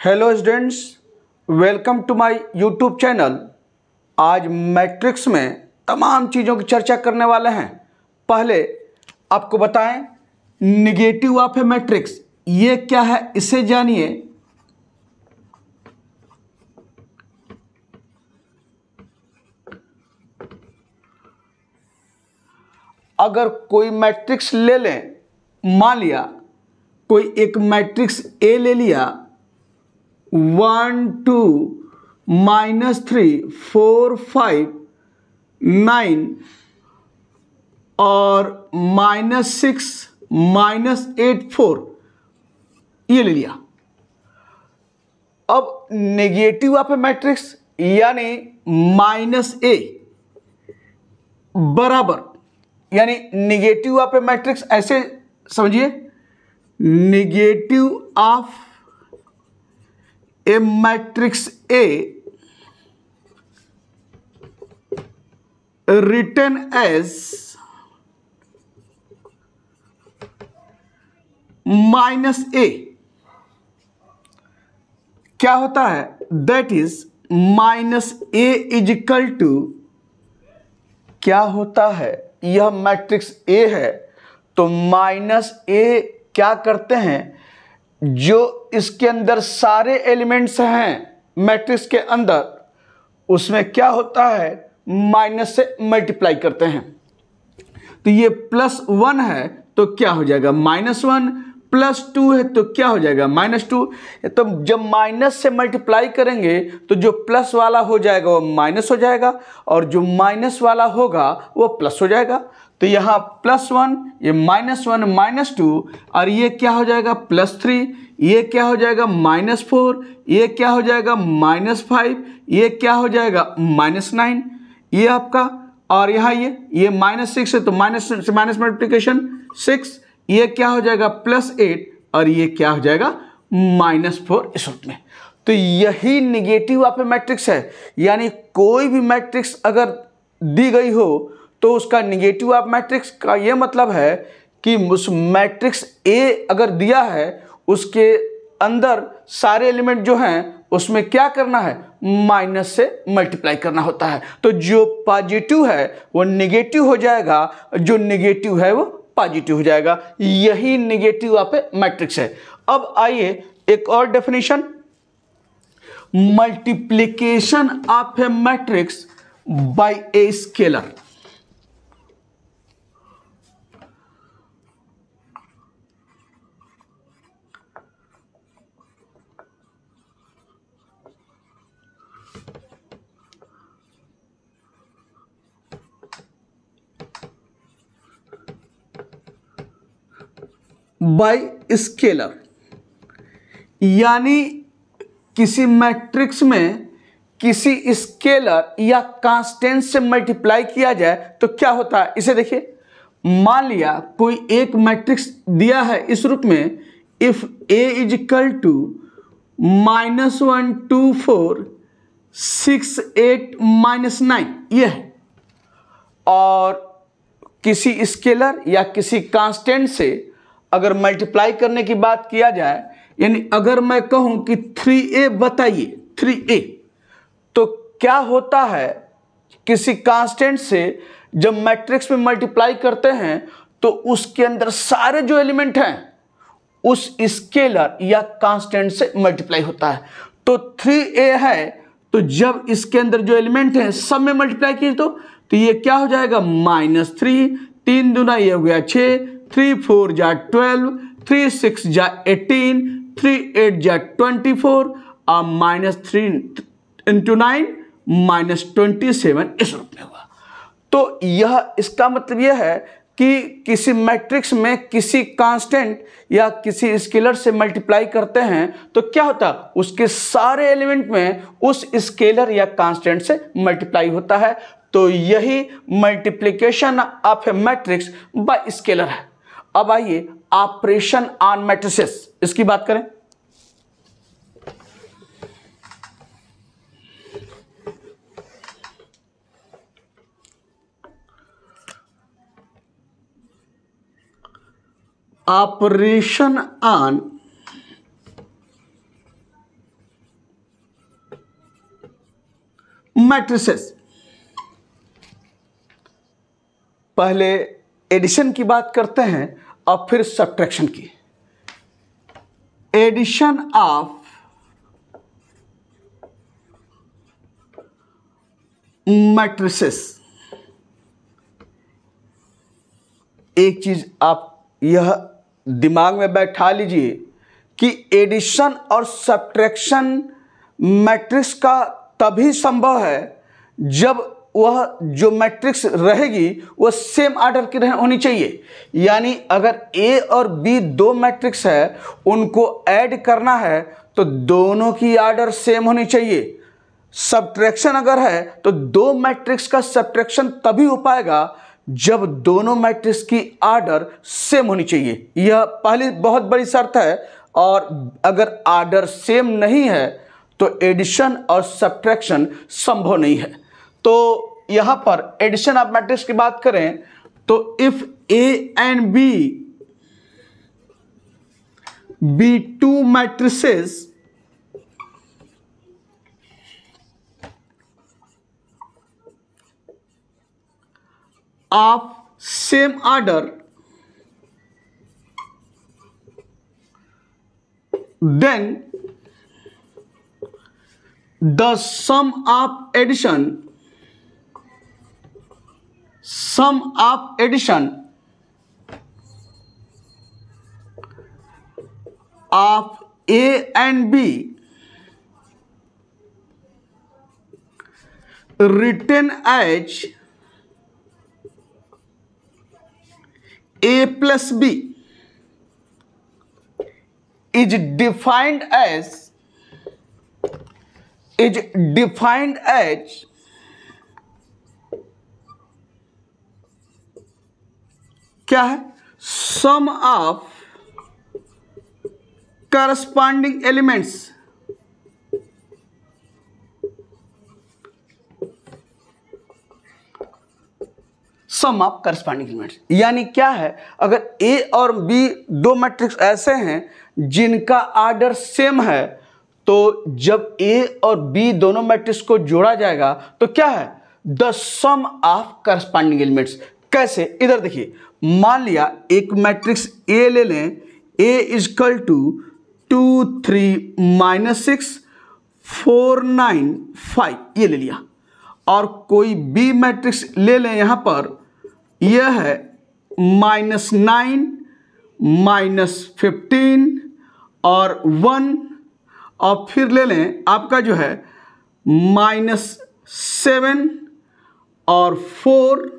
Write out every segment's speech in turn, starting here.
Hello students, welcome to my YouTube channel. आज matrix में तमाम चीज़ों की चर्चा करने वाले हैं। पहले आपको बताएं निगेटिव ऑफ ए मैट्रिक्स ये क्या है, इसे जानिए। अगर कोई मैट्रिक्स ले लें, मान लिया कोई एक मैट्रिक्स ए ले लिया, 1 2 -3 4 5 9 और -6 -8 4 ये ले लिया। अब नेगेटिव ऑफ ए मैट्रिक्स यानी -a बराबर, यानी नेगेटिव ऑफ ए मैट्रिक्स ऐसे समझिए, negative of A matrix A written as -a क्या होता है, that is -a is equal to, क्या होता है, यह मैट्रिक्स ए है तो -a क्या करते हैं, जो इसके अंदर सारे एलिमेंट्स हैं मैट्रिक्स के अंदर, उसमें क्या होता है, माइनस से मल्टीप्लाई करते हैं। तो ये +1 है तो क्या हो जाएगा -1, +2 है तो क्या हो जाएगा -2। तो जब माइनस से मल्टीप्लाई करेंगे तो जो प्लस वाला हो जाएगा वो माइनस हो जाएगा, और जो माइनस वाला होगा वो प्लस हो जाएगा। तो यहाँ +1, ये -1 -2, और ये क्या हो जाएगा +3, ये क्या हो जाएगा -4, ये क्या हो जाएगा -5, ये क्या हो जाएगा -9, ये आपका, और यहाँ ये -6 है तो माइनस से माइनस मल्टीप्लिकेशन 6, ये क्या हो जाएगा +8, और ये क्या हो जाएगा -4 इस रूप में। तो यही निगेटिव ऑफ ए मैट्रिक्स है, यानी कोई भी मैट्रिक्स अगर दी गई हो तो उसका निगेटिव ऑफ मैट्रिक्स का ये मतलब है कि उस मैट्रिक्स ए अगर दिया है, उसके अंदर सारे एलिमेंट जो हैं उसमें क्या करना है, माइनस से मल्टीप्लाई करना होता है। तो जो पॉजिटिव है वो निगेटिव हो जाएगा, जो निगेटिव है वो पॉजिटिव हो जाएगा। यही निगेटिव ऑफ ए मैट्रिक्स है। अब आइए एक और definition, multiplication of A matrix bye a scalar. Bye scalar यानी किसी मैट्रिक्स में किसी स्केलर या कांस्टेंट से मल्टीप्लाई किया जाए तो क्या होता है, इसे देखिए। मान लिया कोई एक मैट्रिक्स दिया है इस रूप में, if a is equal to -1 2 4 6 8 -9 ये है, और किसी स्केलर या किसी कांस्टेंट से अगर मल्टीप्लाई करने की बात किया जाए, यानी अगर मैं कहूं कि 3a बताइए 3a, तो क्या होता है, किसी कांस्टेंट से जब मैट्रिक्स में मल्टीप्लाई करते हैं तो उसके अंदर सारे जो एलिमेंट हैं उस स्केलर या कांस्टेंट से मल्टीप्लाई होता है। तो 3a है तो जब इसके अंदर जो एलिमेंट हैं सब में मल्टीप्लाई कीजिए तो ये क्या हो जाएगा -3, 3 दूना ये हो गया 6, 3 4 जा 12, 3 6 जा 18, 3 8 जा 24, और -3 × 9 -27 इस रूप में हुआ। तो यह इसका मतलब यह है कि किसी मैट्रिक्स में किसी कांस्टेंट या किसी स्केलर से मल्टीप्लाई करते हैं तो क्या होता है, उसके सारे एलिमेंट में उस स्केलर या कांस्टेंट से मल्टीप्लाई होता है। तो यही multiplication of A matrix by scalar है। अब आइए ऑपरेशन ऑन मैट्रिसेस, इसकी बात करें। Operation on matrices. पहले एडिशन की बात करते हैं और फिर सब्ट्रैक्शन की। Addition of matrices. एक चीज आप यह दिमाग में बैठा लीजिए कि एडिशन और सब्ट्रैक्शन मैट्रिक्स का तभी संभव है जब वह जो मैट्रिक्स रहेगी वह सेम ऑर्डर की होनी चाहिए। यानी अगर ए और बी दो मैट्रिक्स है, उनको ऐड करना है तो दोनों की ऑर्डर सेम होनी चाहिए। सब्ट्रैक्शन अगर है तो दो मैट्रिक्स का सब्ट्रैक्शन तभी हो पाएगा जब दोनों मैट्रिक्स की ऑर्डर सेम होनी चाहिए। यह पहली बहुत बड़ी शर्त है, और अगर ऑर्डर सेम नहीं है तो एडिशन और सब्ट्रैक्शन संभव नहीं है। तो यहां पर एडिशन ऑफ मैट्रिक्स की बात करें तो if A and B two matrices of same order, then the sum of addition of A and B written as A plus B is defined as क्या है? Sum of corresponding elements. Sum of corresponding elements यानी क्या है? अगर ए और B दो matrix ऐसे हैं जिनका ऑर्डर सेम है, तो जब ए और बी दोनों मैट्रिक्स को जोड़ा जाएगा तो क्या है? The sum of corresponding elements. कैसे? इधर देखिए, मान लिया एक मैट्रिक्स ए ले लें, ए इजकल टू 2 3 -6 4 9 5 ये ले लिया, और कोई बी मैट्रिक्स ले लें, यहां पर यह है -9 -15 और 1, और फिर ले लें आपका जो है -7 और 4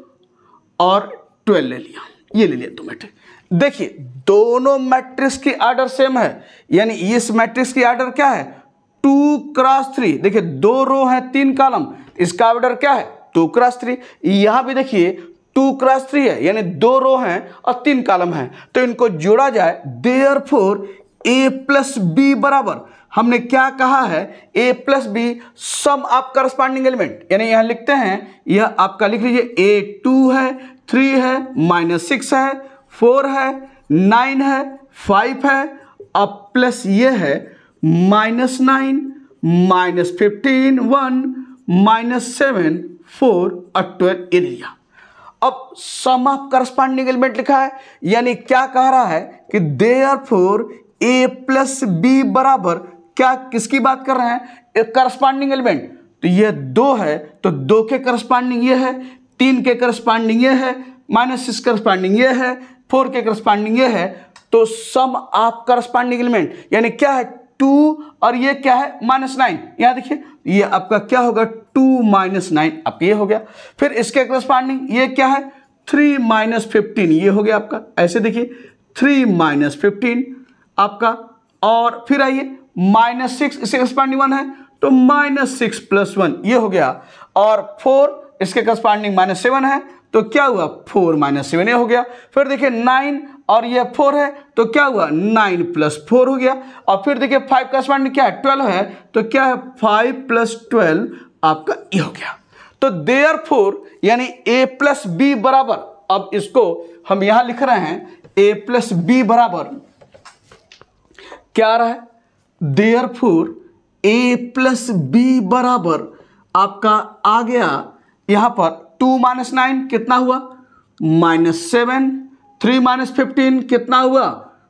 और 12 ले लिया, ये ले लिया दो मैट्रिक्स। देखिए दोनों मैट्रिक्स की ऑर्डर सेम है, यानी इस मैट्रिक्स की ऑर्डर क्या है? 2 क्रॉस 3। देखिए दो रो है 3 कॉलम, इसका ऑर्डर क्या है? 2 क्रॉस 3। यहां भी देखिए 2 क्रॉस 3 है, यानी दो रो हैं और 3 कॉलम है, तो इनको जोड़ा जाए। देयरफॉर ए प्लस बी बराबर, हमने क्या कहा है? A plus B sum of corresponding element, यानी यहां लिखते हैं, यह आपका लिख लीजिए ए 2 है, 3 है, -6 है, 4 है, 9 है, 5 है, अब प्लस ये है -9 -15 1 -7 4 और 12 ये लिया। अब सम ऑफ करस्पॉन्डिंग एलिमेंट लिखा है, यानी क्या कह रहा है कि देयरफॉर ए प्लस बी बराबर क्या, किसकी बात कर रहे हैं? एक करस्पॉन्डिंग एलिमेंट। तो ये 2 है तो 2 के करस्पॉन्डिंग ये है, 3 के करस्पॉन्डिंग ये है, -6 करस्पॉन्डिंग ये है, 4 के करस्पॉन्डिंग ये है। तो सम ऑफ करस्पॉन्डिंग एलिमेंट यानी क्या है? 2 और ये क्या है? -9। यहां देखिए ये आपका क्या होगा? 2 -9 आपका ये हो गया। फिर इसके करस्पॉन्डिंग ये क्या है? 3 -15 ये हो गया आपका। ऐसे देखिए 3 -15 आपका, और फिर आइए -6 इसके करस्पॉन्डिंग 1 है तो -6 + 1 ये हो गया, और 4 इसके करस्पॉन्डिंग -7 है तो क्या हुआ? 4 -7 ये हो गया। फिर देखिए 9 और ये 4 है तो क्या हुआ? 9 + 4 हो गया, और फिर देखिए 5 का करस्पॉन्डिंग क्या है? 12 है तो क्या है? 5 + 12 आपका ये हो गया। तो देयरफॉर यानी a प्लस बी बराबर, अब इसको हम यहां लिख रहे हैं a प्लस बी बराबर क्या आ रहा है? देयरफॉर a प्लस बी बराबर आपका आ गया यहां पर 2 - 9 कितना हुआ -7, 3 - 15 कितना हुआ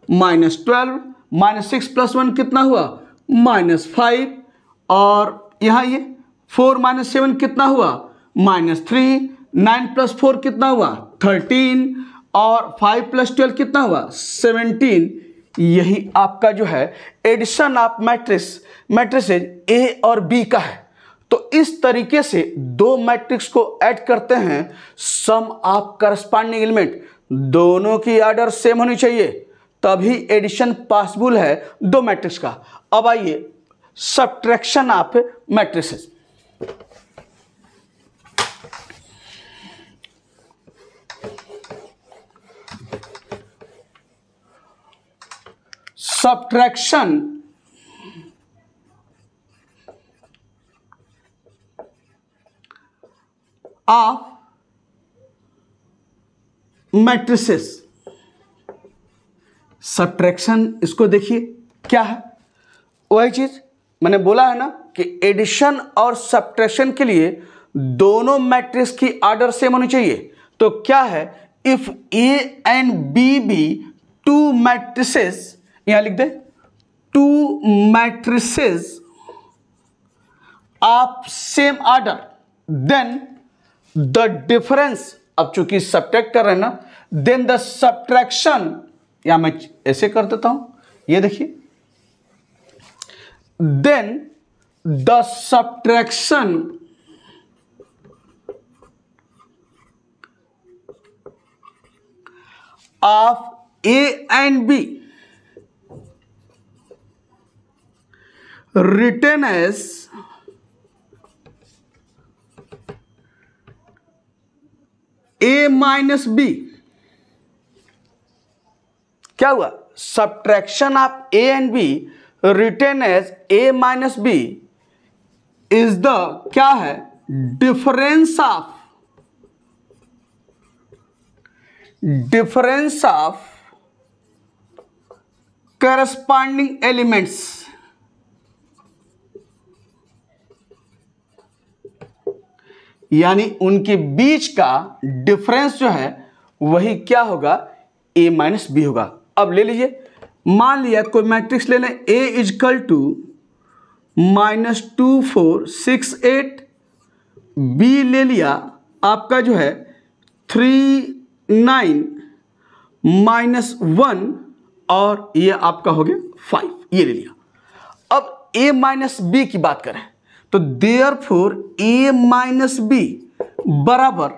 -12, -6 + 1 कितना हुआ -5, और यहां ये 4 - 7 कितना हुआ -3, 9 + 4 कितना हुआ 13, और 5 + 12 कितना हुआ 17। यही आपका जो है एडिशन ऑफ मैट्रिसेज ए और बी का है। तो इस तरीके से दो मैट्रिक्स को ऐड करते हैं, सम ऑफ करस्पॉन्डिंग एलिमेंट दोनों की ऑर्डर सेम होनी चाहिए, तभी एडिशन पॉसिबल है दो मैट्रिक्स का। अब आइए subtraction of matrices. Subtraction of matrices. Subtraction इसको देखिए क्या है, वही चीज मैंने बोला है ना कि एडिशन और सब्ट्रैक्शन के लिए दोनों मैट्रिक्स की ऑर्डर सेम होनी चाहिए। तो क्या है, if A and B be two matrices, यहां लिख दे two matrices of same order, then the difference, अब चूंकि सब्ट्रैक्ट कर रहे हैं ना, देन द सब्ट्रैक्शन, या मैं ऐसे कर देता हूं, ये देखिए, then the subtraction of A and B written as a minus b, क्या हुआ, subtraction of A and B written as a minus b is the क्या है, difference of corresponding elements, यानी उनके बीच का डिफरेंस जो है वही क्या होगा, a - b होगा। अब ले लीजिए, मान लिया कोई मैट्रिक्स ले लें, a = -2 4 6 8, b ले लिया आपका जो है 3 9 -1, और ये आपका हो गया 5, ये ले लिया। अब a - b की बात करें तो देयरफॉर a - b बराबर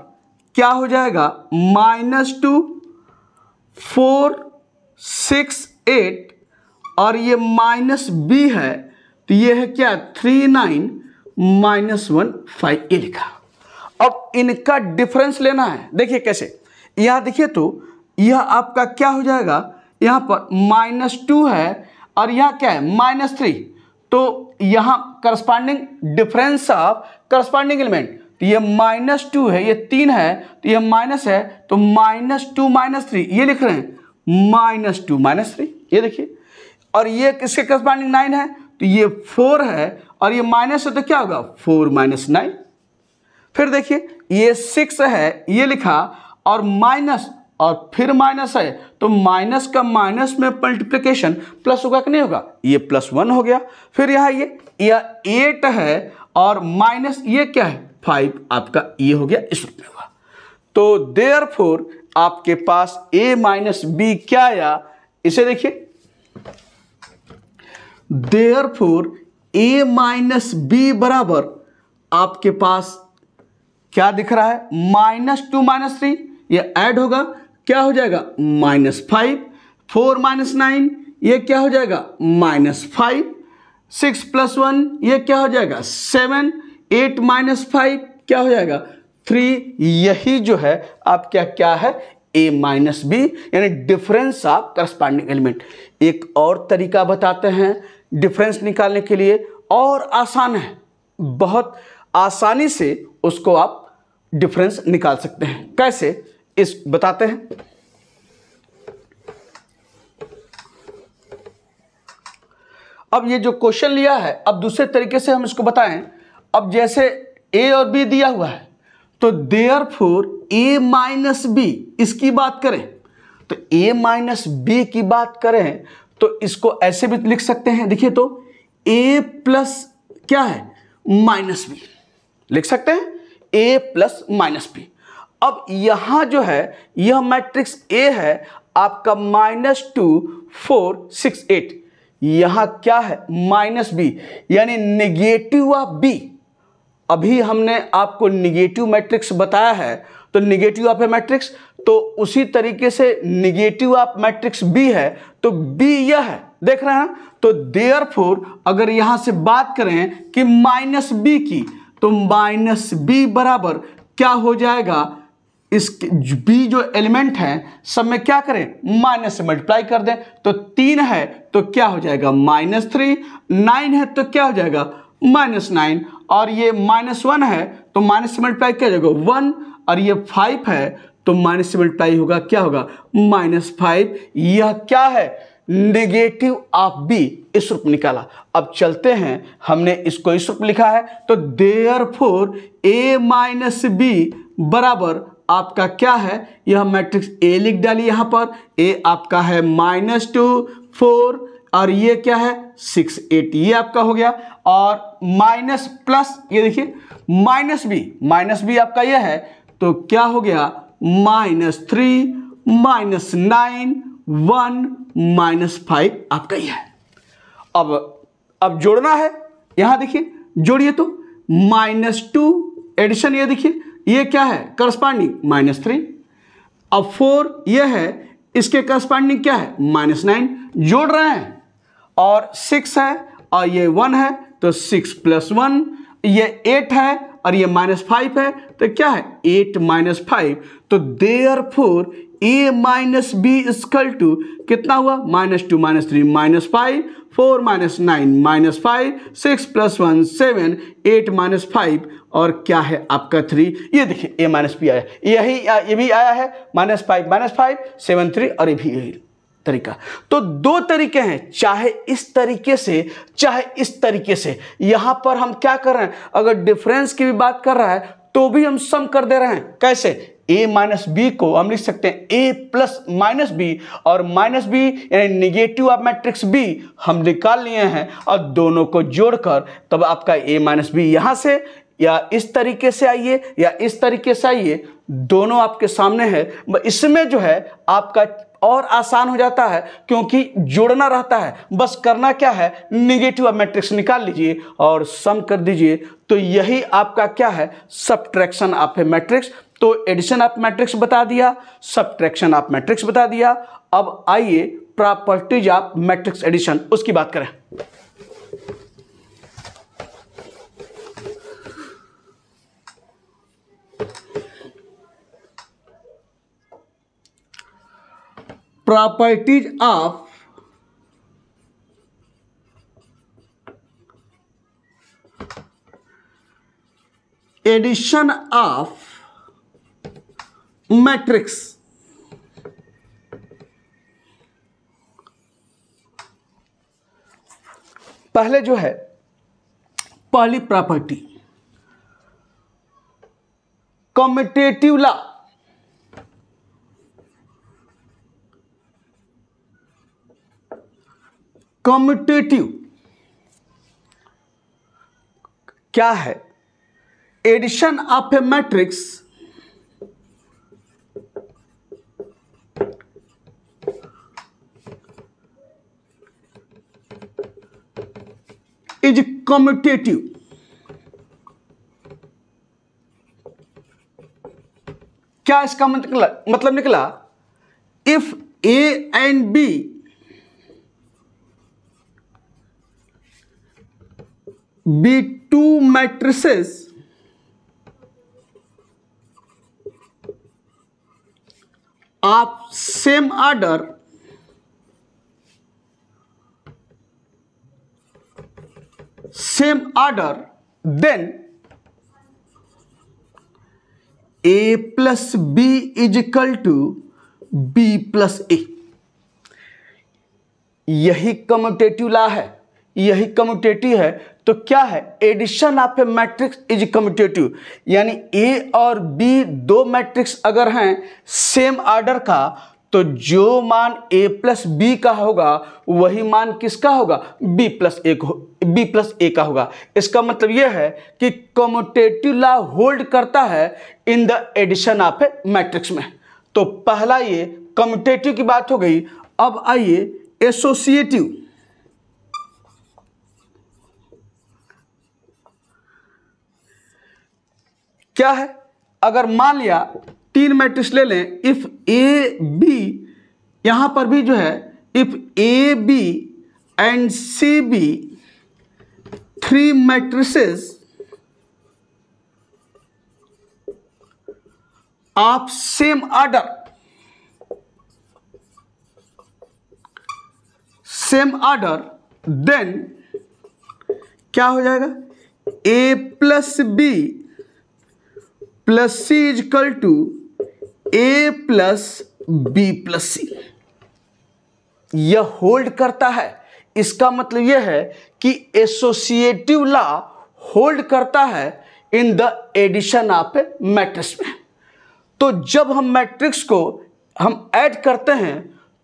क्या हो जाएगा, -2 4 6 8, और ये -b है तो ये है क्या 3 9 -1 5, ये लिखा। अब इनका डिफरेंस लेना है, देखिए कैसे, यहां देखिए तो यह आपका क्या हो जाएगा, यहां पर -2 है और यहां क्या है -3, तो यहां corresponding difference of corresponding element, तो ये -2 है, ये 3 है, तो ये माइनस है, तो -2 -3 ये लिख रहे हैं, -2 -3, ये देखिए, और ये किसके करस्पॉन्डिंग 9 है, तो ये 4 है, और ये माइनस है तो क्या होगा 4 - 9। फिर देखिए ये 6 है, ये लिखा, और माइनस और फिर माइनस है, तो माइनस का माइनस में मल्टीप्लिकेशन प्लस होगा कि नहीं होगा, ये +1 हो गया। फिर यहाँ यह 8 है, और माइनस ये क्या है 5, आपका ये हो गया, इस रूप में होगा। तो देयरफॉर आपके पास a - b क्या आया, इसे देखिए, देयरफॉर a - b बराबर आपके पास क्या दिख रहा है, -2 -3, ये ऐड होगा, क्या हो जाएगा -5, 4 - 9 ये क्या हो जाएगा -5, 6 + 1 ये क्या हो जाएगा 7, 8 - 5 क्या हो जाएगा 3, यही जो है आप क्या है a - b, यानी डिफरेंस ऑफ करस्पॉन्डिंग एलिमेंट। एक और तरीका बताते हैं डिफरेंस निकालने के लिए, और आसान है, बहुत आसानी से उसको आप डिफरेंस निकाल सकते हैं। कैसे, इस बताते हैं। अब ये जो क्वेश्चन लिया है, अब दूसरे तरीके से हम इसको बताएं। अब जैसे ए और बी दिया हुआ है, तो देयरफॉर ए माइनस बी, इसकी बात करें तो ए माइनस बी की बात करें तो इसको ऐसे भी लिख सकते हैं, देखिए तो ए प्लस क्या है माइनस बी लिख सकते हैं, ए प्लस माइनस बी। अब यहां जो है यह मैट्रिक्स ए है आपका -2 4 6 8, यहां क्या है -b यानी नेगेटिव ऑफ बी। अभी हमने आपको निगेटिव मैट्रिक्स बताया है, तो निगेटिव ऑफ ए मैट्रिक्स, तो उसी तरीके से निगेटिव ऑफ मैट्रिक्स बी है तो बी यह है, देख रहे हैं। तो देयरफॉर अगर यहां से बात करें कि -b की, तो -b बराबर क्या हो जाएगा, इस बी जो एलिमेंट है सब में क्या करें माइनस से मल्टीप्लाई कर दें, तो 3 है तो क्या हो जाएगा -3, 9 है तो क्या हो जाएगा -9, और ये -1 है तो माइनस से मल्टीप्लाई क्या हो जाएगा 1, और ये 5 है तो माइनस से मल्टीप्लाई होगा क्या होगा -5। यह क्या है नेगेटिव ऑफ बी, इस रूप निकाला। अब चलते हैं, हमने इसको इस रूप लिखा है, तो देयरफॉर ए माइनस बी बराबर आपका क्या है, यह मैट्रिक्स ए लिख डालिए यहां पर, ए आपका है -2 4 और ये क्या है 6 8, ये आपका हो गया, और माइनस प्लस ये देखिए माइनस बी आपका ये है, तो क्या हो गया -3 -9 1 -5 आपका ये है। अब जोड़ना है, यहां देखिए जोड़िए तो -2 एडिशन, ये देखिए ये क्या है करस्पॉन्डिंग -3, अब 4 ये है इसके करस्पॉन्डिंग क्या है -9, जोड़ रहे हैं, और 6 है और ये 1 है तो 6 + 1, ये 8 है और ये -5 है तो क्या है 8 - 5, तो therefore a minus B equal to कितना हुआ -2 -3 -5 4 -9 -5 6 + 1 7 8 -5 और क्या है आपका 3। ये देखिए a माइनस बी आया, ये भी आया है -5 7 3, और ये भी यही तरीका। तो दो तरीके हैं, चाहे इस तरीके से चाहे इस तरीके से। यहां पर हम क्या कर रहे हैं, अगर डिफरेंस की भी बात कर रहा है तो भी हम सम कर दे रहे हैं, कैसे a माइनस बी को हम लिख सकते हैं a प्लस माइनस बी, और माइनस बी यानी निगेटिव ऑफ मैट्रिक्स बी हम निकाल लिए हैं, और दोनों को जोड़कर तब आपका a माइनस बी यहां से या इस तरीके से आइए या इस तरीके से आइए, दोनों आपके सामने है। इसमें जो है आपका और आसान हो जाता है क्योंकि जोड़ना रहता है, बस करना क्या है निगेटिव ऑफ मैट्रिक्स निकाल लीजिए और सम कर दीजिए, तो यही आपका क्या है सब्ट्रैक्शन ऑफ ए मैट्रिक्स। तो एडिशन ऑफ मैट्रिक्स बता दिया, सब्ट्रैक्शन ऑफ मैट्रिक्स बता दिया। अब आइए प्रॉपर्टीज ऑफ मैट्रिक्स एडिशन उसकी बात करें। Properties of addition of matrix. पहले जो है पहली प्रॉपर्टी कम्यूटेटिव लॉ। कम्यूटेटिव क्या है, addition of A matrix is commutative. क्या इसका मतलब निकला, if A and B be two matrices of same order, then a plus b is equal to b plus a। यही कम्यूटेटिव लॉ है, यही commutative है। तो क्या है, addition of A matrix is commutative, यानी ए और बी दो मैट्रिक्स अगर हैं सेम ऑर्डर का, तो जो मान a प्लस बी का होगा वही मान किसका होगा, b प्लस ए का होगा। इसका मतलब यह है कि कम्यूटेटिव लॉ होल्ड करता है in the addition of A matrix में। तो पहला ये कम्यूटेटिव की बात हो गई। अब आइए एसोसिएटिव। क्या है, अगर मान लिया तीन मैट्रिक्स ले लें, इफ ए बी, यहां पर भी जो है if A B and C be three matrices of same order, then क्या हो जाएगा, A plus B plus C is equal to A plus B plus C. यह होल्ड करता है। इसका मतलब यह है कि एसोसिएटिव लॉ होल्ड करता है in the addition of A matrix में। तो जब हम मैट्रिक्स को हम ऐड करते हैं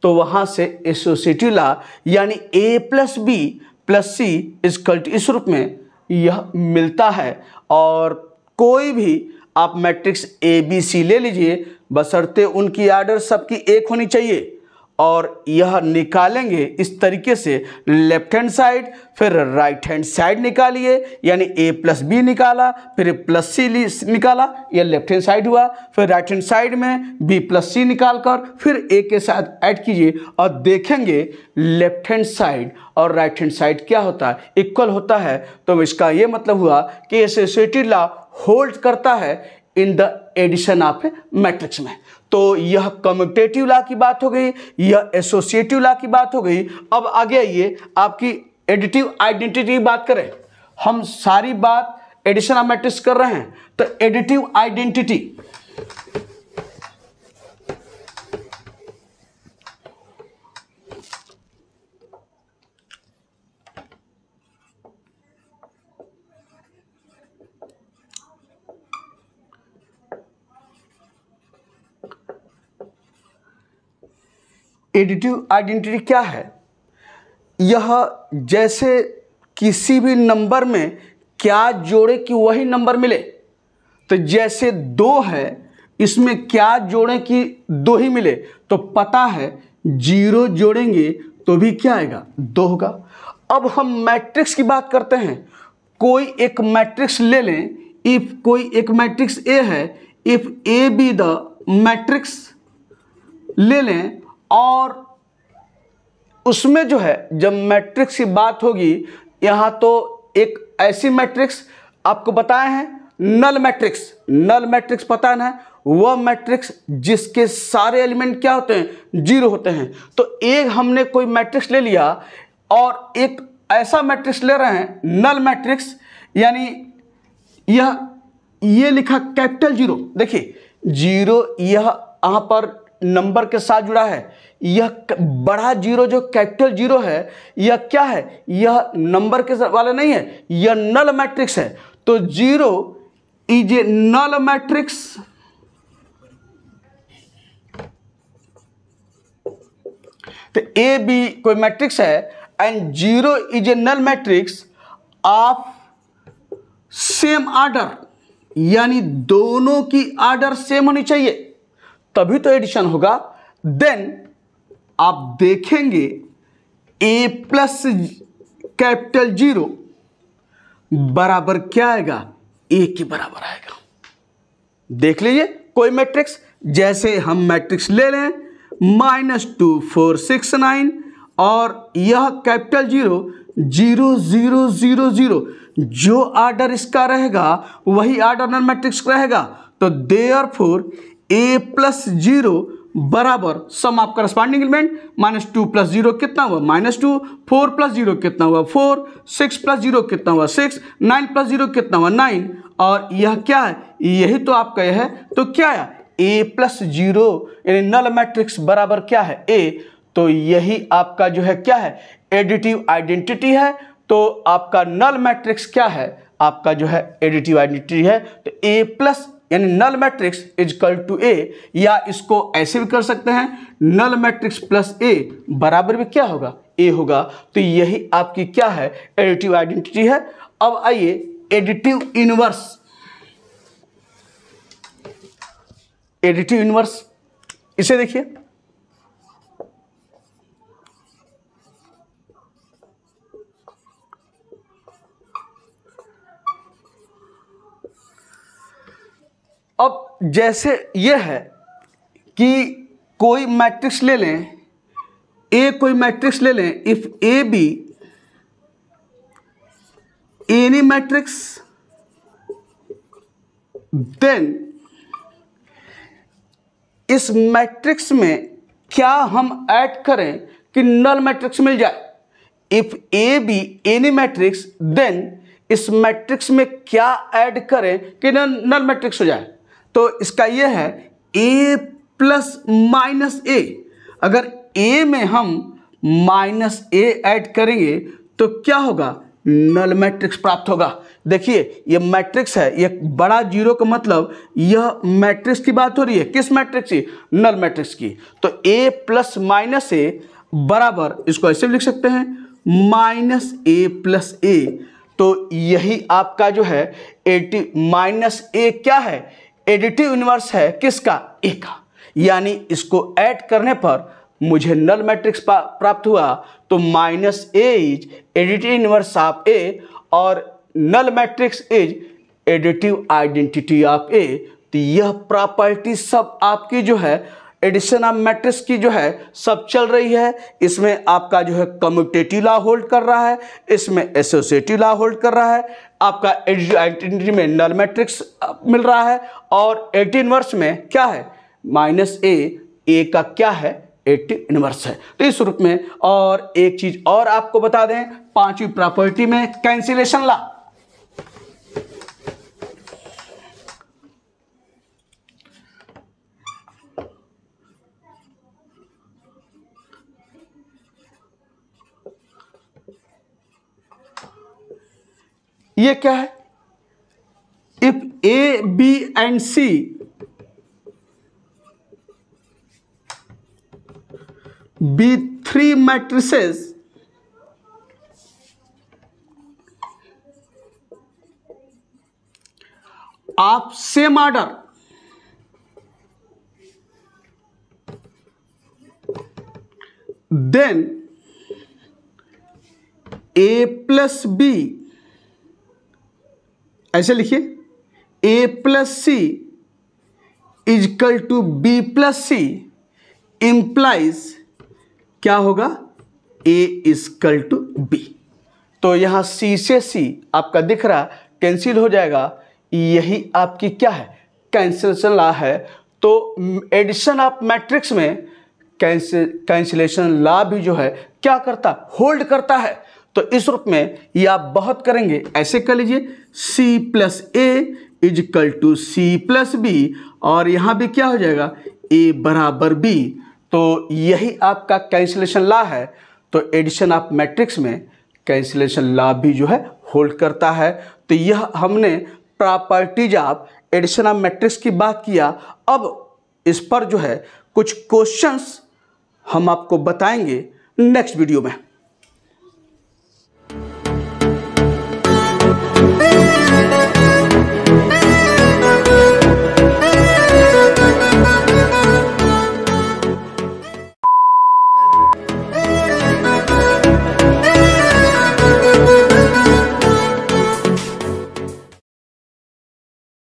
तो वहां से एसोसिएटिव लॉ यानी A plus B plus C is equal to इस रूप में यह मिलता है। और कोई भी आप मैट्रिक्स ए बी सी ले लीजिए, बशर्ते उनकी आर्डर सबकी एक होनी चाहिए, और यह निकालेंगे इस तरीके से, लेफ्ट हैंड साइड फिर राइट हैंड साइड निकालिए, यानी ए प्लस बी निकाला, फिर प्लस सी निकाला, यह लेफ्ट हैंड साइड हुआ, फिर राइट हैंड साइड में बी प्लस सी निकाल कर फिर ए के साथ ऐड कीजिए और देखेंगे लेफ्ट हैंड साइड और राइट हैंड साइड क्या होता है, इक्वल होता है। तो इसका ये मतलब हुआ कि एसोसिएटिव लॉ होल्ड करता है in the addition of A matrix में। तो यह कम्यूटेटिव लॉ की बात हो गई, यह एसोसिएटिव लॉ की बात हो गई। अब आगे आइए आपकी एडिटिव आइडेंटिटी की बात करें। हम सारी बात एडिशन ऑफ मैट्रिक्स कर रहे हैं, तो एडिटिव आइडेंटिटी एडिटिव आइडेंटिटी क्या है, यह जैसे किसी भी नंबर में क्या जोड़े कि वही नंबर मिले। तो जैसे 2 है, इसमें क्या जोड़े कि 2 ही मिले, तो पता है 0 जोड़ेंगे तो भी क्या आएगा, 2 होगा। अब हम मैट्रिक्स की बात करते हैं। कोई एक मैट्रिक्स ले लें, इफ कोई एक मैट्रिक्स ए है, if A be the matrix ले लें, और उसमें जो है जब मैट्रिक्स की बात होगी, यहाँ तो एक ऐसी मैट्रिक्स आपको बताए हैं, नल मैट्रिक्स पता है ना, वह मैट्रिक्स जिसके सारे एलिमेंट क्या होते हैं, 0 होते हैं। तो एक हमने कोई मैट्रिक्स ले लिया और एक ऐसा मैट्रिक्स ले रहे हैं नल मैट्रिक्स, यानी ये लिखा कैपिटल 0। देखिए 0 यह यहाँ पर नंबर के साथ जुड़ा है, यह बड़ा 0 जो कैपिटल 0 है, यह क्या है, यह नंबर के वाला नहीं है, यह नल मैट्रिक्स है। तो 0 इज ए नल मैट्रिक्स, तो ए बी कोई मैट्रिक्स है and 0 is a null matrix of same order, यानी दोनों की ऑर्डर सेम होनी चाहिए तभी तो एडिशन होगा। देन आप देखेंगे a प्लस कैपिटल 0 बराबर क्या आएगा, a के बराबर आएगा। देख लीजिए कोई मैट्रिक्स, जैसे हम मैट्रिक्स ले लें -2 4 6 9, और यह कैपिटल 0 0 0 0 0, जो ऑर्डर इसका रहेगा वही ऑर्डर नल मैट्रिक्स रहेगा। तो देयरफॉर a प्लस 0 बराबर सम ऑफ करस्पॉन्डिंग एलिमेंट, -2 प्लस 0 कितना हुआ, -2, 4 प्लस 0 कितना हुआ 4, 6 प्लस 0 कितना हुआ 6, 9 प्लस 0 कितना हुआ 9, और यह क्या है, यही तो आपका यह है। तो क्या है, a प्लस 0 यानी नल मैट्रिक्स बराबर क्या है, a। तो यही आपका जो है क्या है, एडिटिव आइडेंटिटी है। तो आपका नल मैट्रिक्स क्या है, आपका जो है एडिटिव आइडेंटिटी है। तो ए प्लस यानी नल मैट्रिक्स इजकल टू ए, या इसको ऐसे भी कर सकते हैं नल मैट्रिक्स प्लस ए बराबर में क्या होगा, ए होगा। तो यही आपकी क्या है, एडिटिव आइडेंटिटी है। अब आइए एडिटिव इनवर्स, एडिटिव इनवर्स इसे देखिए। अब जैसे यह है कि कोई मैट्रिक्स ले लें, ए कोई मैट्रिक्स ले लें, if A B any matrix then इस मैट्रिक्स में क्या हम ऐड करें कि नल मैट्रिक्स मिल जाए। If A B any matrix then इस मैट्रिक्स में क्या ऐड करें कि नल मैट्रिक्स हो जाए। तो इसका यह है ए प्लस माइनस ए। अगर ए में हम माइनस ए ऐड करेंगे तो क्या होगा, नल मैट्रिक्स प्राप्त होगा। देखिए ये मैट्रिक्स है, ये बड़ा जीरो का मतलब यह मैट्रिक्स की बात हो रही है, किस मैट्रिक्स की, नल मैट्रिक्स की। तो ए प्लस माइनस ए बराबर, इसको ऐसे भी लिख सकते हैं माइनस ए प्लस ए। तो यही आपका जो है माइनस ए क्या है, एडिटिव इनवर्स है किसका, ए का। यानी इसको ऐड करने पर मुझे नल मैट्रिक्स प्राप्त हुआ। तो minus A is additive inverse of A और null matrix is additive identity of A. तो यह प्रॉपर्टी सब आपकी जो है एडिशन ऑफ मैट्रिक्स की जो है सब चल रही है। इसमें आपका जो है कम्यूटेटिव लॉ होल्ड कर रहा है, इसमें एसोसिएटिव लॉ होल्ड कर रहा है, आपका एडिटिव आइडेंटिटी में नल मैट्रिक्स मिल रहा है, और एडिटिव इनवर्स में क्या है, माइनस ए का क्या है, एडिटिव इनवर्स है। तो इस रूप में, और एक चीज और आपको बता दें, पांचवी प्रॉपर्टी में कैंसिलेशन लॉ। ये क्या है, if A B and C be three matrices of same order, then a plus b, ऐसे लिखिए, a plus c is equal to b plus c implies क्या होगा, a इजकल टू b। तो यहां c से c आपका दिख रहा कैंसिल हो जाएगा। यही आपकी क्या है, कैंसिलेशन लॉ है। तो एडिशन ऑफ मैट्रिक्स में कैंसिलेशन लॉ भी जो है क्या करता, होल्ड करता है। तो इस रूप में ये आप बहुत करेंगे, ऐसे कर लीजिए c plus A equal to C plus B, और यहां भी क्या हो जाएगा, a बराबर b। तो यही आपका कैंसिलेशन लॉ है। तो एडिशन ऑफ मैट्रिक्स में कैंसिलेशन लॉ भी जो है होल्ड करता है। तो यह हमने properties of addition of matrix की बात किया। अब इस पर जो है कुछ क्वेश्चंस हम आपको बताएंगे नेक्स्ट वीडियो में।